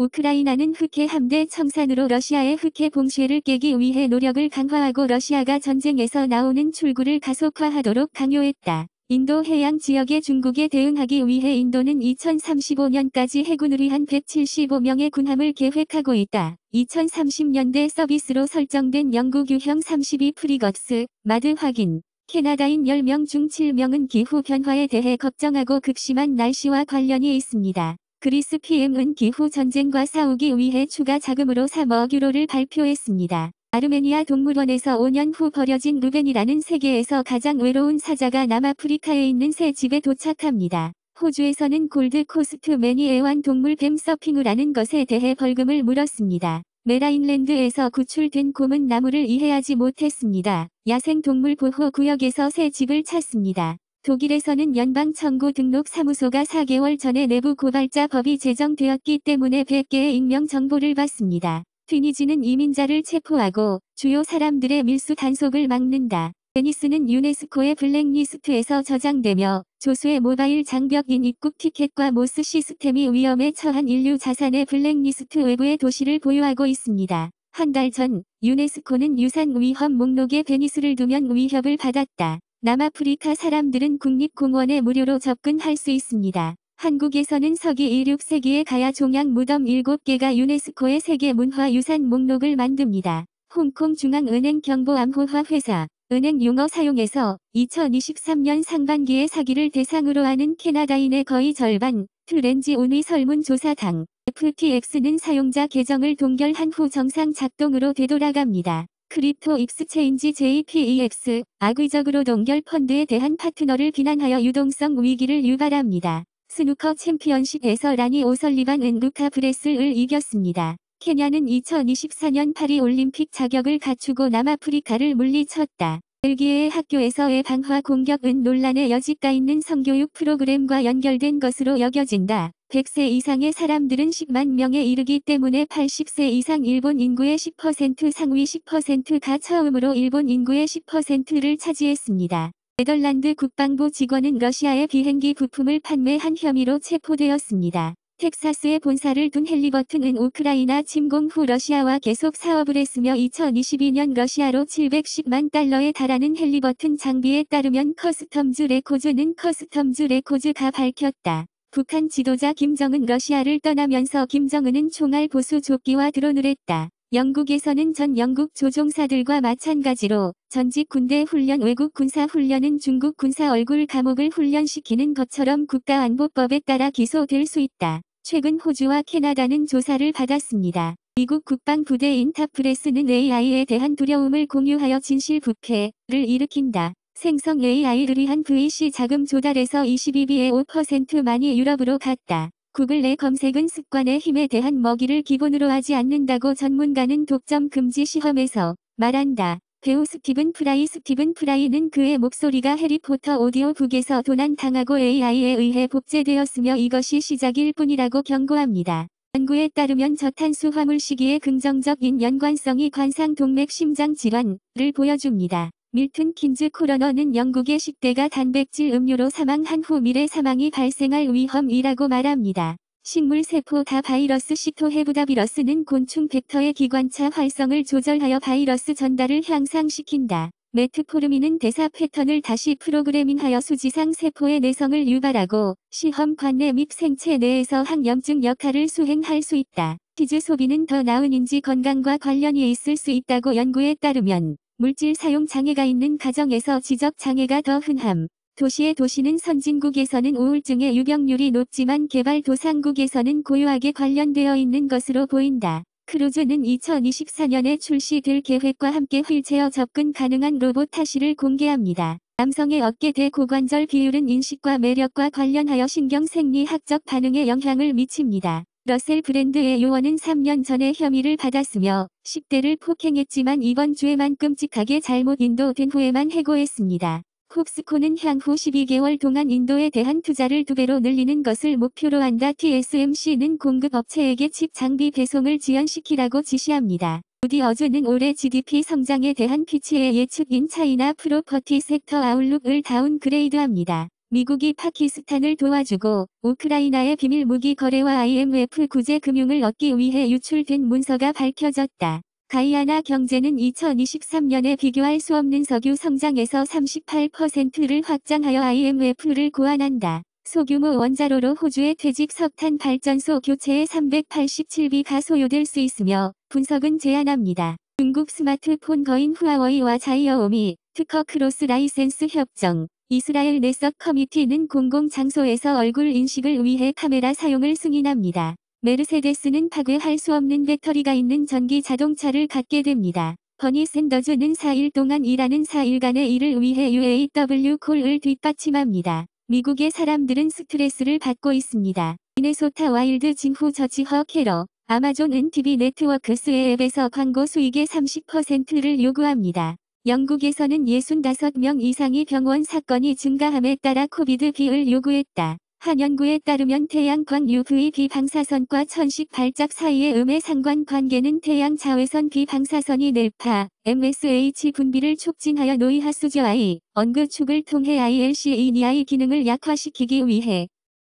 우크라이나는 흑해 함대 청산으로 러시아의 흑해 봉쇄를 깨기 위해 노력을 강화하고 러시아가 전쟁에서 나오는 출구를 가속화하도록 강요했다. 인도 해양 지역의 중국에 대응하기 위해 인도는 2035년까지 해군을 위한 175명의 군함을 계획하고 있다. 2030년대 서비스로 설정된 영국 유형 32 프리거트, 마드 확인. 캐나다인 10명 중 7명은 기후 변화에 대해 걱정하고 극심한 날씨와 관련이 있습니다. 그리스 PM은 기후 전쟁과 싸우기 위해 추가 자금으로 3억 유로를 발표했습니다. 아르메니아 동물원에서 5년 후 버려진 루벤이라는 세계에서 가장 외로운 사자가 남아프리카에 있는 새 집에 도착합니다. 호주에서는 골드 코스트맨이 애완동물 뱀 서핑을 하는 것에 대해 벌금을 물었습니다. 메라인랜드에서 구출된 곰은 나무를 이해하지 못했습니다. 야생동물보호구역에서 새 집을 찾습니다. 독일에서는 연방청구 등록 사무소가 4개월 전에 내부 고발자 법이 제정되었기 때문에 100개의 익명 정보를 받습니다. 튀니지는 이민자를 체포하고 주요 사람들의 밀수 단속을 막는다. 베니스는 유네스코의 블랙리스트에서 저장되며 조수의 모바일 장벽인 입국 티켓과 모스 시스템이 위험에 처한 인류 자산의 블랙리스트 외부의 도시를 보유하고 있습니다. 한 달 전 유네스코는 유산 위험 목록에 베니스를 두면 위협을 받았다. 남아프리카 사람들은 국립공원에 무료로 접근할 수 있습니다. 한국에서는 서기 16세기의 가야 종양 무덤 7개가 유네스코의 세계문화유산 목록을 만듭니다. 홍콩 중앙은행 경보암호화 회사, 은행 용어 사용에서 2023년 상반기에 사기를 대상으로 하는 캐나다인의 거의 절반, 트렌지 운의 설문조사당, FTX는 사용자 계정을 동결한 후 정상 작동으로 되돌아갑니다. 크립토 익스체인지 JPEX, 악의적으로 동결 펀드에 대한 파트너를 비난하여 유동성 위기를 유발합니다. 스누커 챔피언십에서 라니 오설리반은 루카 브레슬을 이겼습니다. 케냐는 2024년 파리 올림픽 자격을 갖추고 남아프리카를 물리쳤다. 벨기에의 학교에서의 방화 공격은 논란의 여지가 있는 성교육 프로그램과 연결된 것으로 여겨진다. 100세 이상의 사람들은 10만 명에 이르기 때문에 80세 이상 일본 인구의 10% 상위 10%가 처음으로 일본 인구의 10%를 차지했습니다. 네덜란드 국방부 직원은 러시아의 비행기 부품을 판매한 혐의로 체포되었습니다. 텍사스에 본사를 둔 헬리버튼은 우크라이나 침공 후 러시아와 계속 사업을 했으며 2022년 러시아로 710만 달러에 달하는 헬리버튼 장비에 따르면 커스텀즈 레코즈가 밝혔다. 북한 지도자 김정은 러시아를 떠나면서 김정은은 총알 보수 조끼와 드론을 했다. 영국에서는 전 영국 조종사들과 마찬가지로 전직 군대 훈련 외국 군사 훈련은 중국 군사 얼굴 감옥을 훈련시키는 것처럼 국가안보법에 따라 기소될 수 있다. 최근 호주와 캐나다는 조사를 받았습니다. 미국 국방부대 인타프레스는 AI에 대한 두려움을 공유하여 진실부패를 일으킨다. 생성 AI를 위한 VC 자금 조달에서 22비의 5%만이 유럽으로 갔다. 구글 내 검색은 습관의 힘에 대한 먹이를 기본으로 하지 않는다고 전문가는 독점 금지 시험에서 말한다. 배우 스티븐 프라이는 그의 목소리가 해리포터 오디오북에서 도난당하고 AI에 의해 복제되었으며 이것이 시작일 뿐이라고 경고합니다. 연구에 따르면 저탄수 화물 시기의 긍정적인 연관성이 관상 동맥 심장 질환을 보여줍니다. 밀튼 킨즈 코러너는 영국의 10대가 단백질 음료로 사망한 후 미래 사망이 발생할 위험이라고 말합니다. 식물세포 다바이러스 시토헤브다비러스는 곤충 벡터의 기관차 활성을 조절하여 바이러스 전달을 향상시킨다. 메트포르민은 대사 패턴을 다시 프로그래밍하여 수지상 세포의 내성을 유발하고 시험 관내 및 생체 내에서 항염증 역할을 수행할 수 있다. 치즈 소비는 더 나은 인지 건강과 관련이 있을 수 있다고 연구에 따르면 물질 사용 장애가 있는 가정에서 지적 장애가 더 흔함. 도시는 선진국에서는 우울증의 유병률이 높지만 개발도상국에서는 고요하게 관련되어 있는 것으로 보인다. 크루즈는 2024년에 출시될 계획과 함께 휠체어 접근 가능한 로봇 타시를 공개합니다. 남성의 어깨 대고관절 비율은 인식과 매력과 관련하여 신경생리학적 반응에 영향을 미칩니다. 러셀 브랜드의 요원은 3년 전에 혐의를 받았으며 10대를 폭행했지만 이번 주에만 끔찍하게 잘못 인도된 후에만 해고했습니다. 콥스코는 향후 12개월 동안 인도에 대한 투자를 2배로 늘리는 것을 목표로 한다. TSMC는 공급업체에게 칩 장비 배송을 지연시키라고 지시합니다. 우디 어즈는 올해 GDP 성장에 대한 피치의 예측인 차이나 프로퍼티 섹터 아웃룩을 다운그레이드합니다. 미국이 파키스탄을 도와주고 우크라이나의 비밀 무기 거래와 IMF 구제 금융을 얻기 위해 유출된 문서가 밝혀졌다. 가이아나 경제는 2023년에 비교할 수 없는 석유 성장에서 38%를 확장하여 IMF를 고안한다. 소규모 원자로로 호주의 퇴직 석탄 발전소 교체에 387비가 소요될 수 있으며 분석은 제안합니다. 중국 스마트폰 거인 후아웨이와 자이어오미 특허 크로스 라이센스 협정. 이스라엘 내석 커미티는 공공장소에서 얼굴 인식을 위해 카메라 사용을 승인합니다. 메르세데스는 파괴할 수 없는 배터리가 있는 전기 자동차를 갖게 됩니다. 버니 샌더즈는 4일 동안 일하는 4일간의 일을 위해 UAW 콜을 뒷받침합니다. 미국의 사람들은 스트레스를 받고 있습니다. 미네소타 와일드 진후 저지허 캐러. 아마존은 TV 네트워크스의 앱에서 광고 수익의 30%를 요구합니다. 영국에서는 65명 이상이 병원 사건이 증가함에 따라 코비드 비을 요구했다. 한 연구에 따르면 태양광 UV 비방사선과 천식 발작 사이의 음의 상관관계는 태양 자외선 비방사선이 넬파, MSH 분비를 촉진하여 노이하수저 I, 언그축을 통해 ILC-ENI 기능을 약화시키기 위해